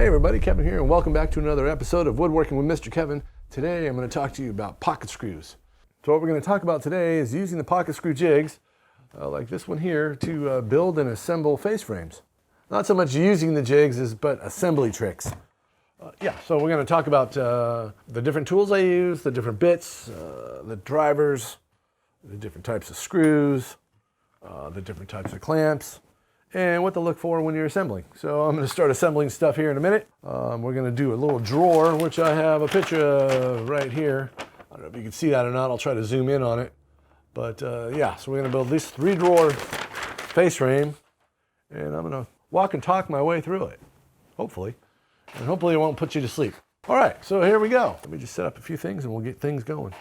Hey everybody, Kevin here, and welcome back to another episode of Woodworking with Mr. Kevin. Today I'm going to talk to you about pocket screws. So what we're going to talk about today is using the pocket screw jigs, like this one here, to build and assemble face frames. Not so much using the jigs, but assembly tricks. So we're going to talk about the different tools I use, the different bits, the drivers, the different types of screws, the different types of clamps, and what to look for when you're assembling. So I'm going to start assembling stuff here in a minute. We're going to do a little drawer, which I have a picture of right here. I don't know if you can see that or not. I'll try to zoom in on it. But so we're going to build this 3-drawer face frame, and I'm going to walk and talk my way through it, hopefully. And hopefully it won't put you to sleep. All right, so here we go. Let me just set up a few things and we'll get things going.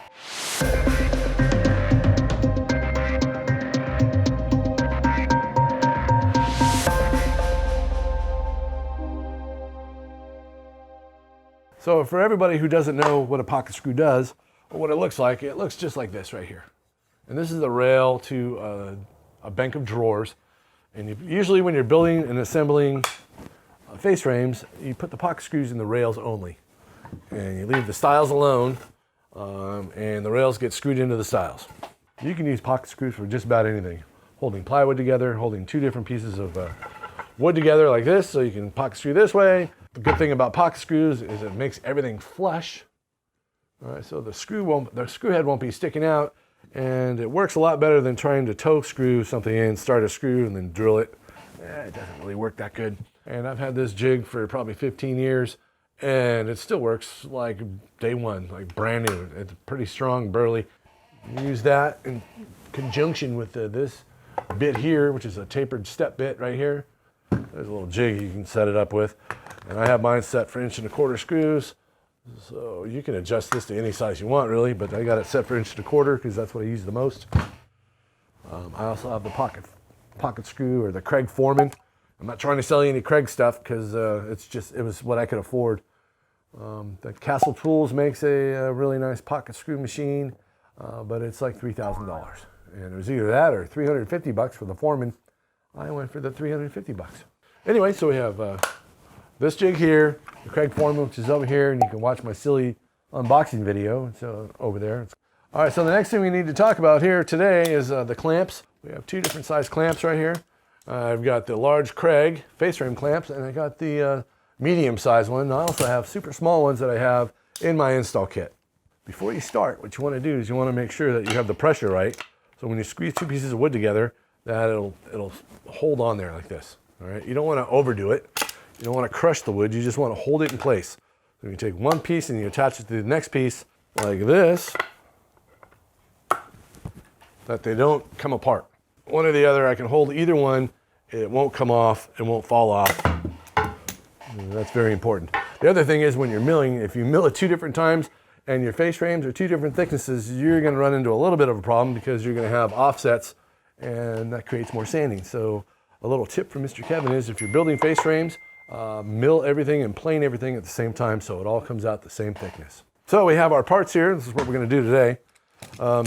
So for everybody who doesn't know what a pocket screw does, or what it looks just like this right here. And this is the rail to a bank of drawers. And usually when you're building and assembling face frames, you put the pocket screws in the rails only. And you leave the stiles alone, and the rails get screwed into the stiles. You can use pocket screws for just about anything. Holding plywood together, holding two different pieces of wood together like this, so you can pocket screw this way. The good thing about pocket screws is it makes everything flush. All right, so the screw head won't be sticking out, and it works a lot better than trying to toe screw something in, start a screw, and then drill it. It doesn't really work that good. And I've had this jig for probably 15 years, and it still works like day one, like brand new. It's pretty strong, burly. You use that in conjunction with this bit here, which is a tapered step bit right here. There's a little jig you can set it up with. And I have mine set for 1¼ screws. So you can adjust this to any size you want, really, but I got it set for 1¼ because that's what I use the most. I also have the pocket screw, or the Craig Foreman. I'm not trying to sell you any Craig stuff because it was what I could afford. The Castle Tools makes a really nice pocket screw machine, but it's like $3,000. And it was either that or $350 for the Foreman. I went for the $350. Anyway, so we have this jig here, the Craig Foreman, which is over here, and you can watch my silly unboxing video. It's over there. All right, so the next thing we need to talk about here today is the clamps. We have two different size clamps right here. I've got the large Craig face frame clamps, and I got the medium size one. I also have super small ones that I have in my install kit. Before you start, what you want to do is you want to make sure that you have the pressure right. So when you squeeze two pieces of wood together, that it'll hold on there like this. All right, you don't want to overdo it. You don't want to crush the wood. You just want to hold it in place. So you take one piece and you attach it to the next piece like this, that they don't come apart. One or the other, I can hold either one. It won't come off. It won't fall off. And that's very important. The other thing is when you're milling, if you mill it 2 different times and your face frames are 2 different thicknesses, you're going to run into a little bit of a problem because you're going to have offsets, and that creates more sanding. So a little tip from Mr. Kevin is if you're building face frames, mill everything and plane everything at the same time so it all comes out the same thickness. So we have our parts here. This is what we're going to do today. I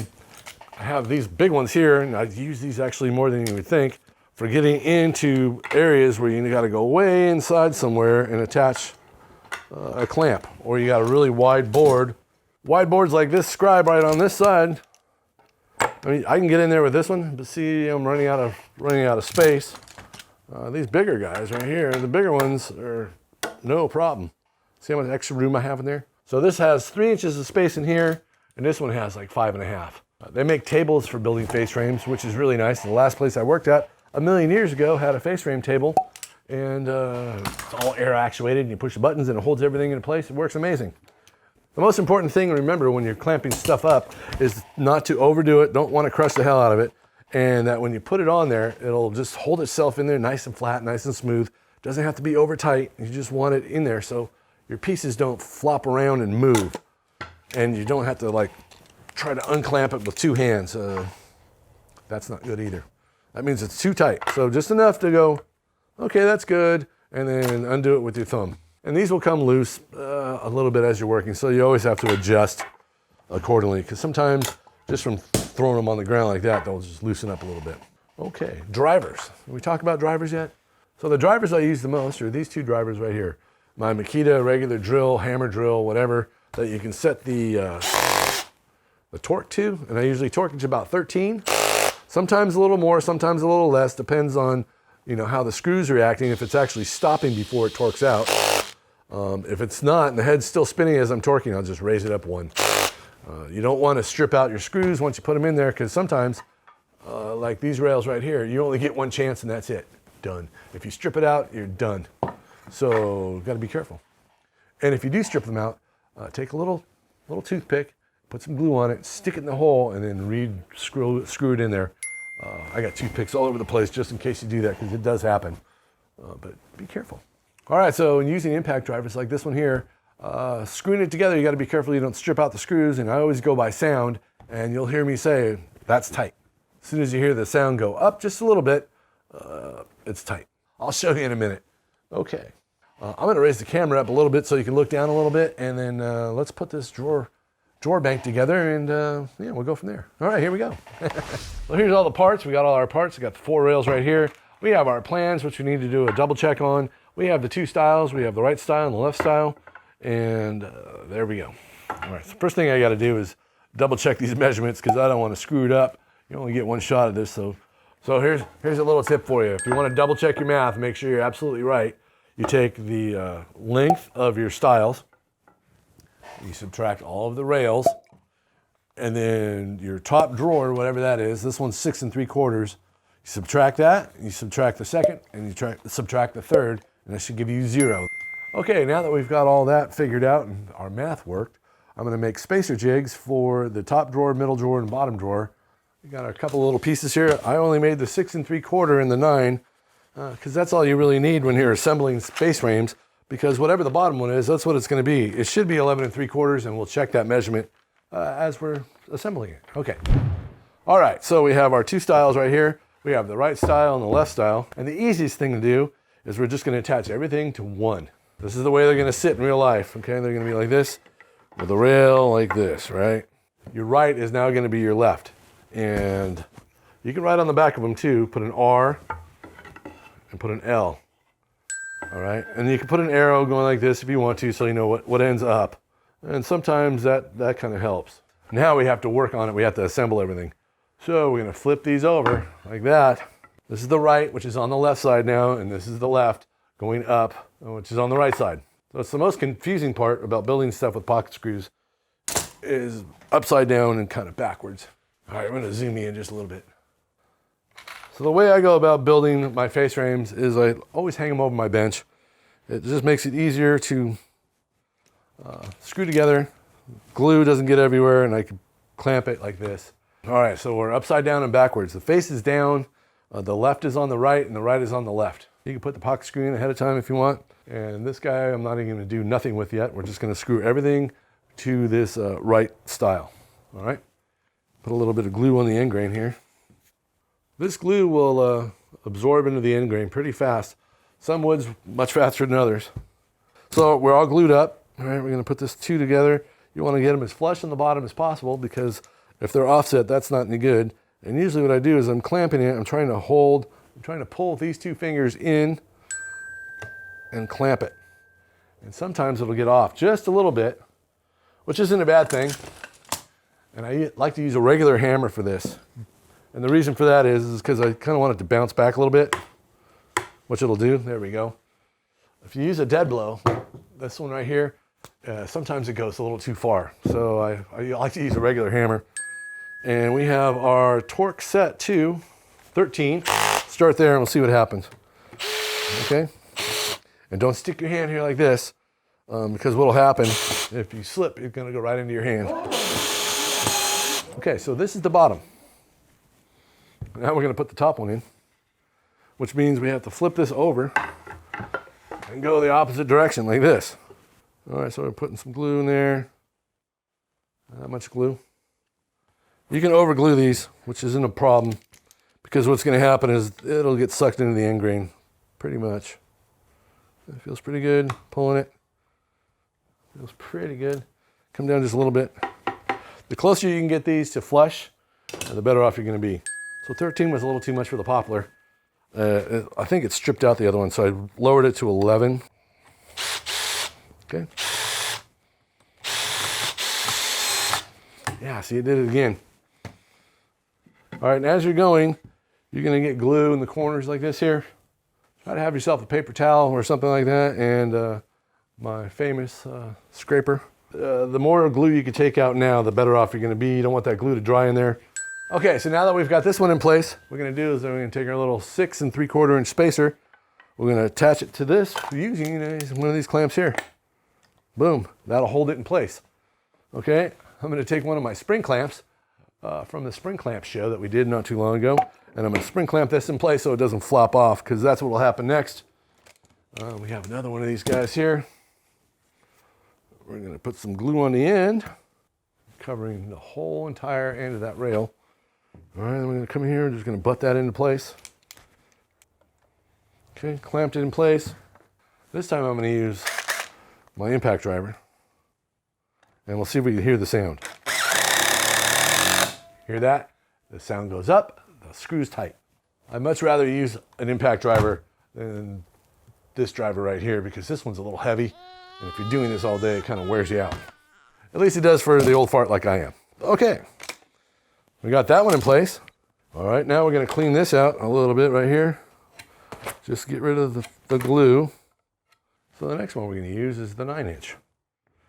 have these big ones here, and I use these actually more than you would think for getting into areas where you got to go way inside somewhere and attach a clamp, or you got a really wide board. Wide boards like this scribe right on this side. I mean, I can get in there with this one, but see, I'm running out of space. These bigger guys right here, the bigger ones are no problem. See how much extra room I have in there? So this has 3 inches of space in here, and this one has like 5.5. They make tables for building face frames, which is really nice. The last place I worked at a million years ago had a face frame table, and it's all air actuated, and you push the buttons and it holds everything in place. It works amazing. The most important thing to remember when you're clamping stuff up is not to overdo it. Don't want to crush the hell out of it. And that when you put it on there, it'll just hold itself in there nice and flat, nice and smooth. Doesn't have to be over tight. You just want it in there so your pieces don't flop around and move. And you don't have to like try to unclamp it with 2 hands. That's not good either. That means it's too tight. So just enough to go, okay, that's good, and then undo it with your thumb. And these will come loose a little bit as you're working, so you always have to adjust accordingly, because sometimes just from throwing them on the ground like that, they'll just loosen up a little bit. Okay, drivers. Did we talk about drivers yet? So the drivers I use the most are these 2 drivers right here. my Makita regular drill, hammer drill, whatever, that you can set the torque to, and I usually torque it to about 13. Sometimes a little more, sometimes a little less, depends on, you know, how the screw's reacting, if it's actually stopping before it torques out. If it's not and the head's still spinning as I'm torquing, I'll just raise it up 1. You don't want to strip out your screws once you put them in there, because sometimes, like these rails right here, you only get 1 chance and that's it, done. If you strip it out, you're done. So got to be careful. And if you do strip them out, take a little toothpick, put some glue on it, stick it in the hole, and then screw it in there. I got toothpicks all over the place just in case you do that, because it does happen. But be careful. All right, so in using impact drivers like this one here, screwing it together, you got to be careful you don't strip out the screws. And I always go by sound, and you'll hear me say, that's tight. As soon as you hear the sound go up just a little bit, it's tight. I'll show you in a minute. Okay, I'm going to raise the camera up a little bit so you can look down a little bit, and then let's put this drawer bank together, and yeah, we'll go from there. All right, here we go. Well, here's all the parts. We got all our parts. We got the 4 rails right here. We have our plans, which we need to do a double check on. We have the 2 styles. We have the right style and the left style, and there we go. All right, so first thing I got to do is double check these measurements, because I don't want to screw it up. You only get 1 shot at this, so here's a little tip for you. If you want to double check your math, make sure you're absolutely right. You take the length of your styles, you subtract all of the rails, and then your top drawer, whatever that is, this one's 6 3/4. You subtract that, you subtract the second, and you subtract the third, and that should give you 0. Okay, now that we've got all that figured out and our math worked, I'm going to make spacer jigs for the top drawer, middle drawer, and bottom drawer. We got a couple little pieces here. I only made the 6 3/4 and the 9, because that's all you really need when you're assembling space frames, because whatever the bottom one is, that's what it's going to be. It should be 11 3/4, and we'll check that measurement as we're assembling it. Okay. All right, so we have our 2 styles right here. We have the right style and the left style, and the easiest thing to do is we're just going to attach everything to 1. This is the way they're going to sit in real life, okay? They're going to be like this, with a rail like this, right? Your right is now going to be your left, and you can write on the back of them too, put an R and put an L, all right? And you can put an arrow going like this if you want to, so you know what ends up. And sometimes that kind of helps. Now we have to work on it. We have to assemble everything. So we're going to flip these over like that. This is the right, which is on the left side now, and this is the left going up, which is on the right side. So it's the most confusing part about building stuff with pocket screws, is upside down and kind of backwards. All right, I'm going to zoom in just a little bit. So the way I go about building my face frames is I always hang them over my bench. It just makes it easier to screw together. Glue doesn't get everywhere, and I can clamp it like this. All right, so we're upside down and backwards. The face is down, the left is on the right, and the right is on the left. You can put the pocket screw in ahead of time if you want. And this guy I'm not even going to do nothing with yet. We're just going to screw everything to this right style. All right, put a little bit of glue on the end grain here. This glue will absorb into the end grain pretty fast. Some wood's much faster than others. So we're all glued up. All right, we're going to put this 2 together. You want to get them as flush on the bottom as possible, because if they're offset, that's not any good. And usually what I do is I'm clamping it. I'm trying to pull these 2 fingers in and clamp it. And sometimes it'll get off just a little bit, which isn't a bad thing. And I like to use a regular hammer for this. And the reason for that is because I kind of want it to bounce back a little bit, which it'll do. There we go. If you use a dead blow, this one right here, sometimes it goes a little too far. So I like to use a regular hammer. And we have our torque set to 13. Start there and we'll see what happens. Okay? And don't stick your hand here like this, because what'll happen, if you slip, it's gonna go right into your hand. Okay, so this is the bottom. Now we're gonna put the top one in, which means we have to flip this over and go the opposite direction like this. All right, so we're putting some glue in there. Not much glue. You can over glue these, which isn't a problem, because what's gonna happen is it'll get sucked into the end grain, pretty much. It feels pretty good, pulling it. Feels pretty good. Come down just a little bit. The closer you can get these to flush, the better off you're gonna be. So 13 was a little too much for the poplar. I think it stripped out the other one, so I lowered it to 11. Okay. Yeah, see, it did it again. All right, and as you're going, you're gonna get glue in the corners like this here. Try to have yourself a paper towel or something like that, and my famous scraper. The more glue you can take out now, the better off you're gonna be. You don't want that glue to dry in there. Okay, so now that we've got this one in place, what we're gonna do is we're gonna take our little 6 3/4 inch spacer. We're gonna attach it to this using one of these clamps here. Boom, that'll hold it in place. Okay, I'm gonna take one of my spring clamps from the spring clamp show that we did not too long ago, and I'm gonna spring clamp this in place so it doesn't flop off, because that's what will happen next. We have another one of these guys here. We're gonna put some glue on the end, covering the whole entire end of that rail. All right, then we're gonna come in here and just gonna butt that into place. Okay, clamped it in place. This time I'm gonna use my impact driver, and we'll see if we can hear the sound. Hear that? The sound goes up, the screw's tight. I'd much rather use an impact driver than this driver right here, because this one's a little heavy, and if you're doing this all day, it kind of wears you out. At least it does for the old fart like I am. Okay. We got that one in place. All right, now we're gonna clean this out a little bit right here. Just get rid of the glue. So the next one we're gonna use is the 9 inch.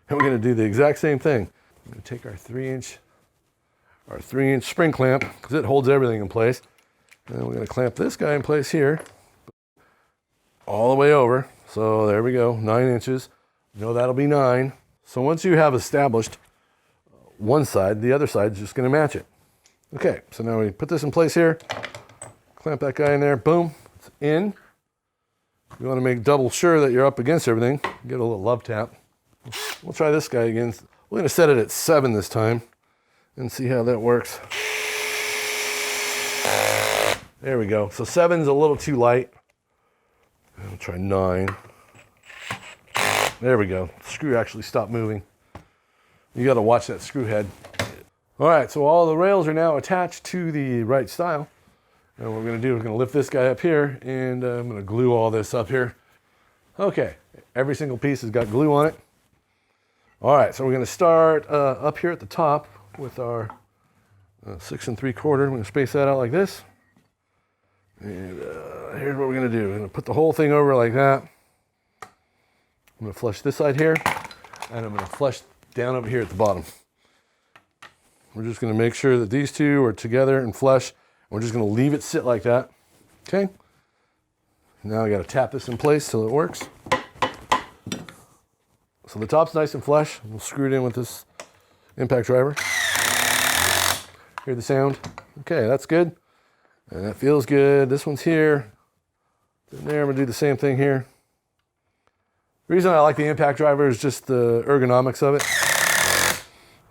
And we're gonna do the exact same thing. We're gonna take our 3 inch spring clamp, because it holds everything in place. And then we're gonna clamp this guy in place here, all the way over. So there we go, 9 inches. You know that'll be 9. So once you have established one side, the other side is just gonna match it. Okay, so now we put this in place here, clamp that guy in there, boom, it's in. You wanna make double sure that you're up against everything. Get a little love tap. We'll try this guy again. We're gonna set it at 7 this time and see how that works. There we go. So 7's a little too light. I'll try 9. There we go. The screw actually stopped moving. You gotta watch that screw head. All right, so all the rails are now attached to the right style. And what we're gonna do, we're gonna lift this guy up here, and I'm gonna glue all this up here. Okay, every single piece has got glue on it. All right, so we're gonna start up here at the top with our 6 3/4. We're gonna space that out like this. And here's what we're gonna do. We're gonna put the whole thing over like that. I'm gonna flush this side here, and I'm gonna flush down over here at the bottom. We're just gonna make sure that these two are together and flush. We're just gonna leave it sit like that, okay? Now I gotta tap this in place till it works. So the top's nice and flush. We'll screw it in with this impact driver. Hear the sound? Okay, that's good. And that feels good. This one's here. In there, I'm gonna do the same thing here. The reason I like the impact driver is just the ergonomics of it.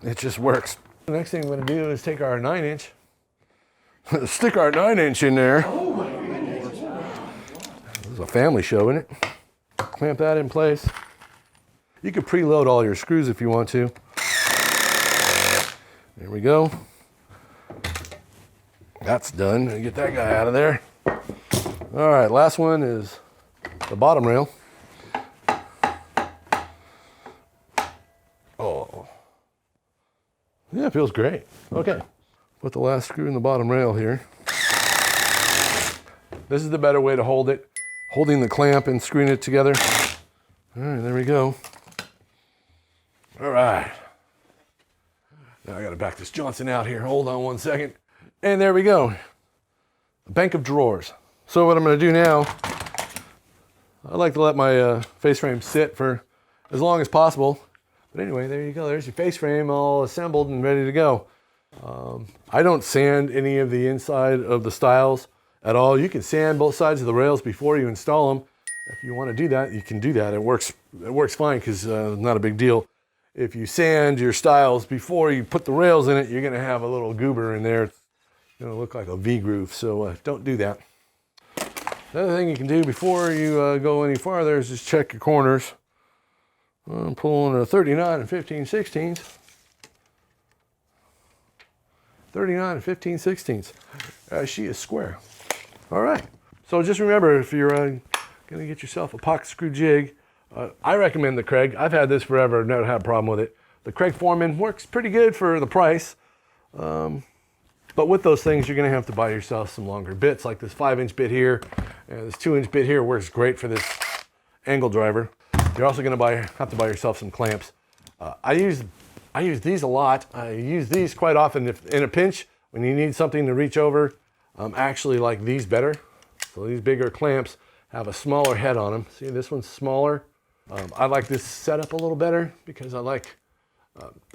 It just works. The next thing we're gonna do is take our 9 inch, stick our 9 inch in there. Oh my goodness. This is a family show, isn't it? Clamp that in place. You could preload all your screws if you want to. There we go. That's done. Get that guy out of there. All right, last one is the bottom rail. Oh. Yeah, it feels great. Okay. Put the last screw in the bottom rail here. This is the better way to hold it. Holding the clamp and screwing it together. All right, there we go. All right. Now I gotta back this Johnson out here. Hold on one second. And there we go. A bank of drawers. So what I'm gonna do now, I like to let my face frame sit for as long as possible. But anyway, there you go. There's your face frame all assembled and ready to go. I don't sand any of the inside of the stiles at all. You can sand both sides of the rails before you install them. If you want to do that, you can do that. It works fine, because it's not a big deal. If you sand your stiles before you put the rails in it, you're going to have a little goober in there. It's going to look like a V groove, so don't do that. The other thing you can do before you go any farther is just check your corners. I'm pulling a 39 and 15/16. 39 and 15/16. She is square. All right. So just remember, if you're going to get yourself a pocket screw jig, I recommend the Craig. I've had this forever, never had a problem with it. The Craig Foreman works pretty good for the price. But with those things, you're going to have to buy yourself some longer bits, like this 5-inch bit here. And this 2-inch bit here works great for this angle driver. You're also going to have to buy yourself some clamps. I use these a lot. I use these quite often if in a pinch, when you need something to reach over. Actually like these better. So these bigger clamps have a smaller head on them. See, this one's smaller. I like this setup a little better because I don't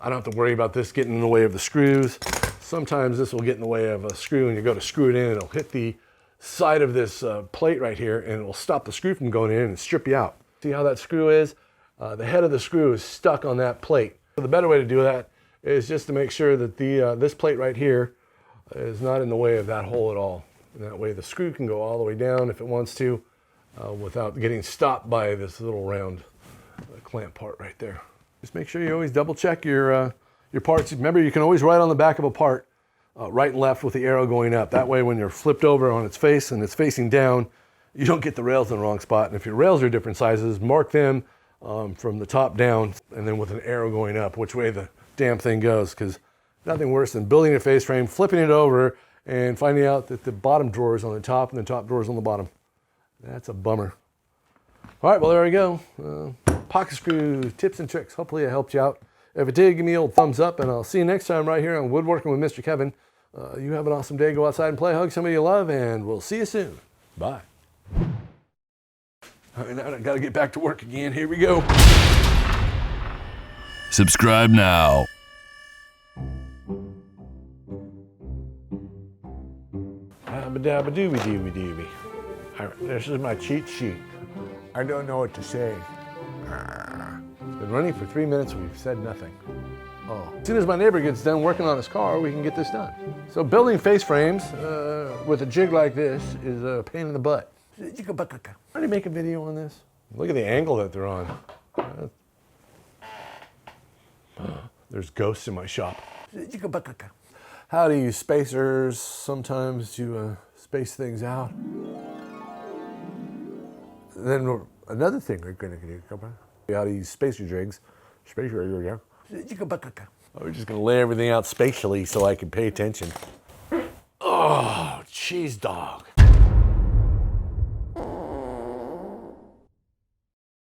have to worry about this getting in the way of the screws. Sometimes this will get in the way of a screw and you go to screw it in, it'll hit the side of this plate right here and it will stop the screw from going in and strip you out. See how that screw is? The head of the screw is stuck on that plate. So the better way to do that is just to make sure that this plate right here is not in the way of that hole at all. And that way the screw can go all the way down if it wants to without getting stopped by this little round clamp part right there. Just make sure you always double check your parts. Remember, you can always write on the back of a part right and left with the arrow going up. That way when you're flipped over on its face and it's facing down, you don't get the rails in the wrong spot. And if your rails are different sizes, mark them from the top down and then with an arrow going up, which way the damn thing goes, because nothing worse than building a face frame, flipping it over, and finding out that the bottom drawer is on the top and the top drawer is on the bottom. That's a bummer. All right, well, there we go. Pocket screw tips and tricks. Hopefully it helped you out. If it did, give me a old thumbs up, and I'll see you next time right here on Woodworking with Mr. Kevin. You have an awesome day. Go outside and play. Hug somebody you love, and we'll see you soon. Bye. All right, now I got to get back to work again. Here we go. Subscribe now. Dabba-dabba-dooby-dooby-dooby. All right, this is my cheat sheet. I don't know what to say. It's been running for 3 minutes, we've said nothing. Oh. As soon as my neighbor gets done working on his car, we can get this done. So building face frames with a jig like this is a pain in the butt. How do you make a video on this? Look at the angle that they're on. There's ghosts in my shop. How to use spacers sometimes to space things out. Then another thing we're going to do, how to use spacer jigs. We're just going to lay everything out spatially so I can pay attention. Oh, cheese dog.